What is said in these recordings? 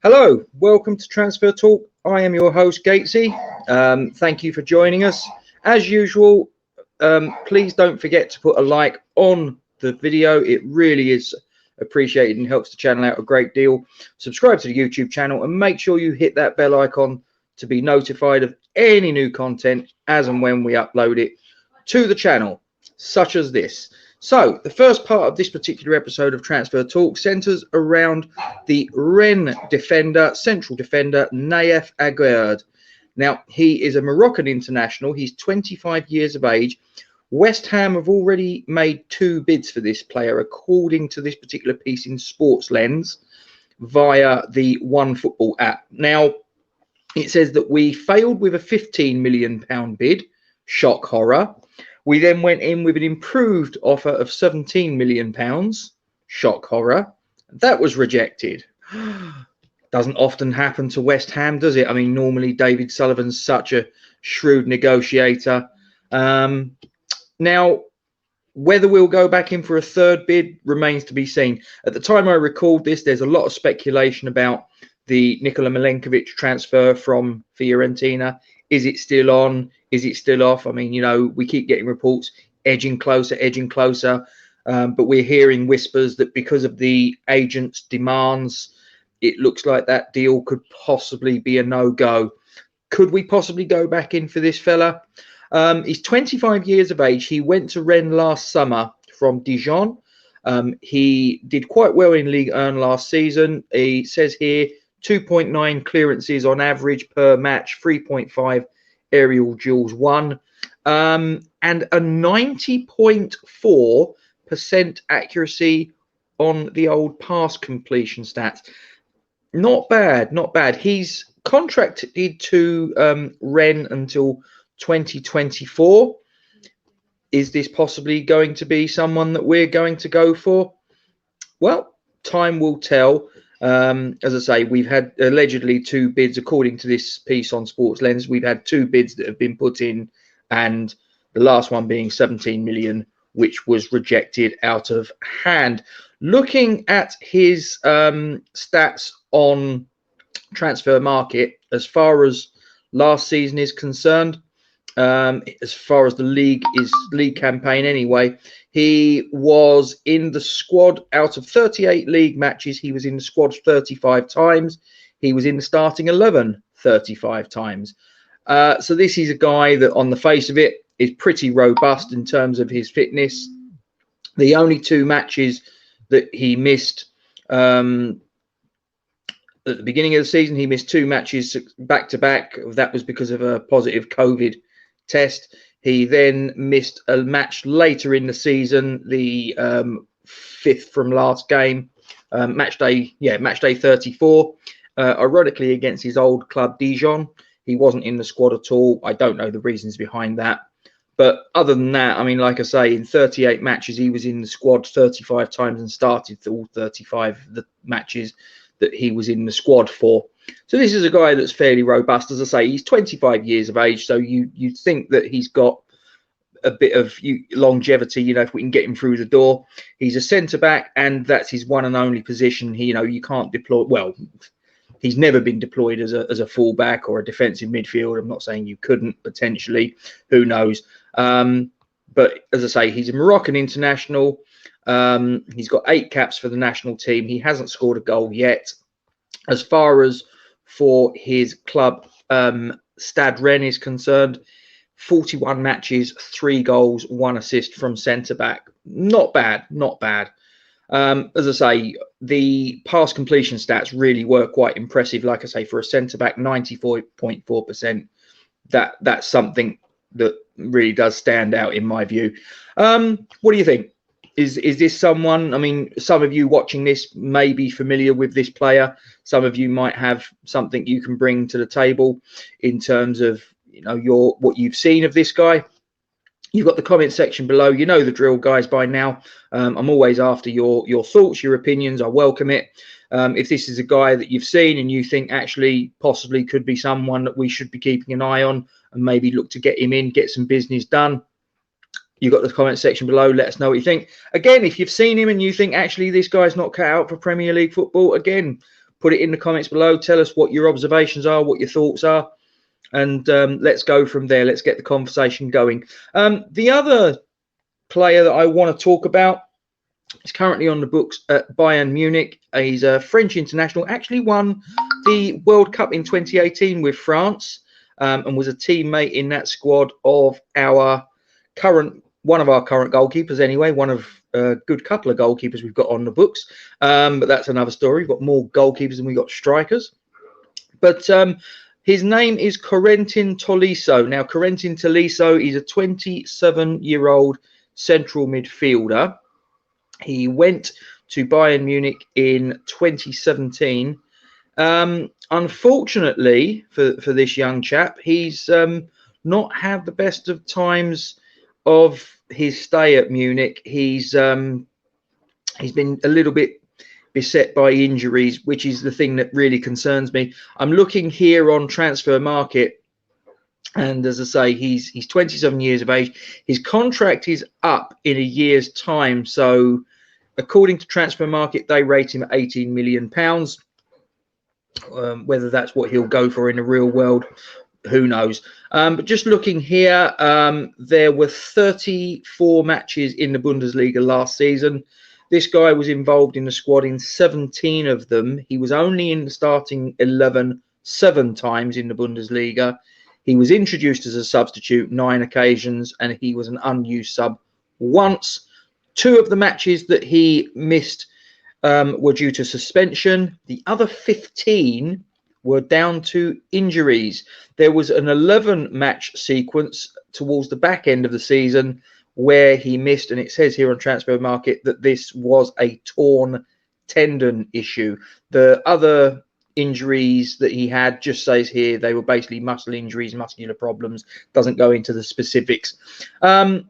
Hello, welcome to Transfer Talk. I am your host, Gatesy. Thank you for joining us. As usual, please don't forget to put a like on the video. It really is appreciated and helps the channel out a great deal. Subscribe to the YouTube channel and make sure you hit that bell icon to be notified of any new content as and when we upload it to the channel, such as this. So the first part of this particular episode of Transfer Talk centres around the Rennes defender, central defender, Nayef Aguerd. Now, he is a Moroccan international. He's 25 years of age. West Ham have already made 2 bids for this player, according to this particular piece in Sports Lens, via the OneFootball app. Now, it says that we failed with a £15 million bid. Shock horror. We then went in with an improved offer of £17 million. Shock horror. That was rejected. Doesn't often happen to West Ham, does it? I mean, normally David Sullivan's such a shrewd negotiator. Now, whether we'll go back in for a third bid remains to be seen. At the time I record this, there's a lot of speculation about the Nikola Milenkovic transfer from Fiorentina. Is it still on? Is it still off? I mean, you know, we keep getting reports edging closer. But we're hearing whispers that because of the agent's demands, it looks like that deal could possibly be a no-go. Could we possibly go back in for this fella? He's 25 years of age. He went to Rennes last summer from Dijon. He did quite well in Ligue 1 last season. He says here 2.9 clearances on average per match, 3.5 aerial duels won, and a 90.4% accuracy on the old pass completion stats. Not bad, not bad. He's contracted to Rennes until 2024. Is this possibly going to be someone that we're going to go for? Well, time will tell. As I say, we've had allegedly 2 bids, according to this piece on Sports Lens. We've had 2 bids that have been put in, and the last one being 17 million, which was rejected out of hand. Looking at his stats on Transfer Market, as far as last season is concerned, as far as the league campaign anyway, he was in the squad out of 38 league matches. He was in the squad 35 times. He was in the starting 11 35 times. So this is a guy that on the face of it is pretty robust in terms of his fitness. The only 2 matches that he missed at the beginning of the season, he missed 2 matches back to back. That was because of a positive COVID test. He then missed a match later in the season, the 5th from last game, match day 34. Ironically, against his old club Dijon, he wasn't in the squad at all. I don't know the reasons behind that, but other than that, I mean, like I say, in 38 matches, he was in the squad 35 times and started all 35 of the matches that he was in the squad for. So this is a guy that's fairly robust. As I say, he's 25 years of age, so you'd think that he's got a bit of longevity, you know, if we can get him through the door. He's a centre-back, and that's his one and only position. He, you know, you can't deploy, well, he's never been deployed as a full-back or a defensive midfield. I'm not saying you couldn't, potentially. Who knows? But as I say, he's a Moroccan international. He's got 8 caps for the national team. He hasn't scored a goal yet. As far as for his club, Stade Rennes is concerned, 41 matches, 3 goals, 1 assist from centre-back. Not bad, not bad. As I say, the pass completion stats really were quite impressive. Like I say, for a centre-back, 94.4%. That's something that really does stand out in my view. What do you think? Is this someone, I mean, some of you watching this may be familiar with this player. Some of you might have something you can bring to the table in terms of, you know, what you've seen of this guy. You've got the comment section below. You know the drill, guys, by now. I'm always after your thoughts, your opinions. I welcome it. If this is a guy that you've seen and you think actually possibly could be someone that we should be keeping an eye on and maybe look to get him in, get some business done, you've got the comment section below. Let us know what you think. Again, if you've seen him and you think actually this guy's not cut out for Premier League football, again, Put it in the comments below. Tell us what your observations are, what your thoughts are, and let's go from there. Let's get the conversation going. The other player that I want to talk about is currently on the books at Bayern Munich. He's a French international, actually won the World Cup in 2018 with France, and was a teammate in that squad of one of our current goalkeepers anyway, one of a good couple of goalkeepers we've got on the books. But that's another story. We've got more goalkeepers than we've got strikers. But his name is Corentin Tolisso. Now, Corentin Tolisso is a 27-year-old central midfielder. He went to Bayern Munich in 2017. Unfortunately for this young chap, he's not had the best of times of his stay at Munich. He's been a little bit beset by injuries, which is the thing that really concerns me. I'm looking here on Transfer Market, and as I say, he's 27 years of age. His contract is up in a year's time, so according to Transfer Market, they rate him at £18 million. Whether that's what he'll go for in the real world, who knows. But just looking here, there were 34 matches in the Bundesliga last season. This guy was involved in the squad in 17 of them. He was only in the starting 11 7 times in the Bundesliga. He was introduced as a substitute 9 occasions, and he was an unused sub once. 2 of the matches that he missed were due to suspension. The other 15 were down to injuries. There was an 11-match sequence towards the back end of the season where he missed, and it says here on Transfer Market that this was a torn tendon issue. The other injuries that he had just says here they were basically muscle injuries, muscular problems. Doesn't go into the specifics. On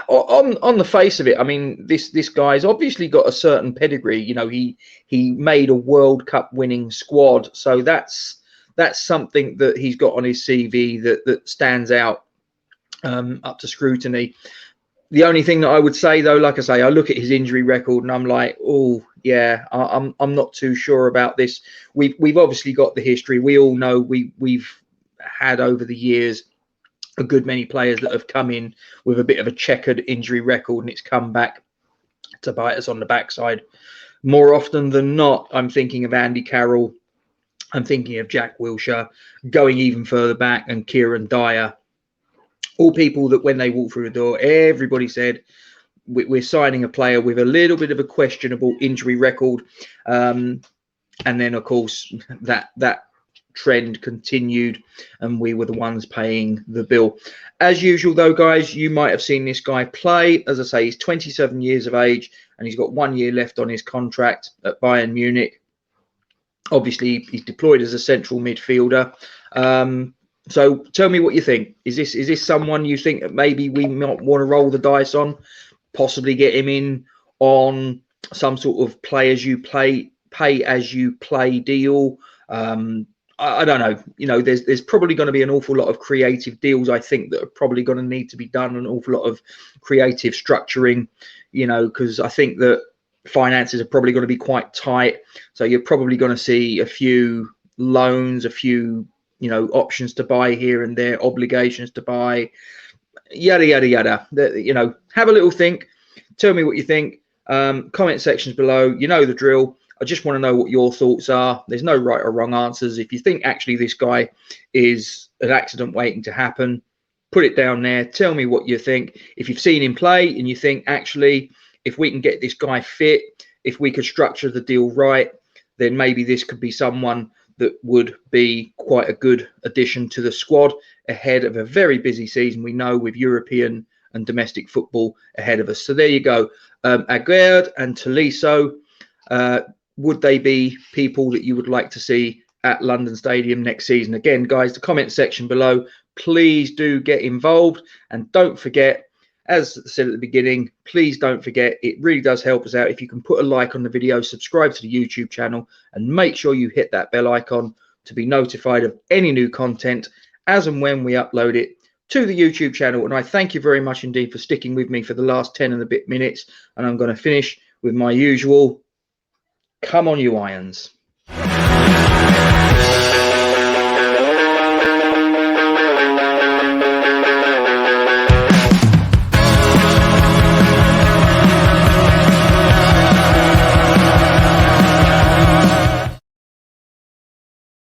the face of it, I mean, this guy's obviously got a certain pedigree. You know, he made a World Cup winning squad, so that's something that he's got on his CV that stands out up to scrutiny. The only thing that I would say, though, like I say, I look at his injury record and I'm like, oh yeah, I'm not too sure about this. We've obviously got the history. We all know we've had over the years a good many players that have come in with a bit of a checkered injury record, and it's come back to bite us on the backside. More often than not, I'm thinking of Andy Carroll. I'm thinking of Jack Wilshere, going even further back, and Kieran Dyer. All people that when they walked through the door, everybody said, we're signing a player with a little bit of a questionable injury record. And then, of course, that trend continued, and we were the ones paying the bill. As usual, though, guys, you might have seen this guy play. As I say, he's 27 years of age, and he's got 1 year left on his contract at Bayern Munich. Obviously, he's deployed as a central midfielder. So tell me what you think. Is this someone you think that maybe we might want to roll the dice on, possibly get him in on some sort of pay as you play deal? I don't know. You know, there's probably going to be an awful lot of creative deals, I think, that are probably going to need to be done, an awful lot of creative structuring, you know, because I think that finances are probably going to be quite tight. So you're probably going to see a few loans, a few, you know, options to buy here and there, obligations to buy, yada, yada, yada. You know, have a little think. Tell me what you think. Comment sections below. You know the drill. I just want to know what your thoughts are. There's no right or wrong answers. If you think actually this guy is an accident waiting to happen, put it down there. Tell me what you think. If you've seen him play and you think actually if we can get this guy fit, if we could structure the deal right, then maybe this could be someone that would be quite a good addition to the squad ahead of a very busy season, we know, with European and domestic football ahead of us. So there you go. Aguerd and Tolisso, would they be people that you would like to see at London Stadium next season? Again, guys, the comment section below, please do get involved. And don't forget, as I said at the beginning, please don't forget, it really does help us out if you can put a like on the video, subscribe to the YouTube channel, and make sure you hit that bell icon to be notified of any new content as and when we upload it to the YouTube channel. And I thank you very much indeed for sticking with me for the last 10 and a bit minutes. And I'm going to finish with my usual, come on you Irons.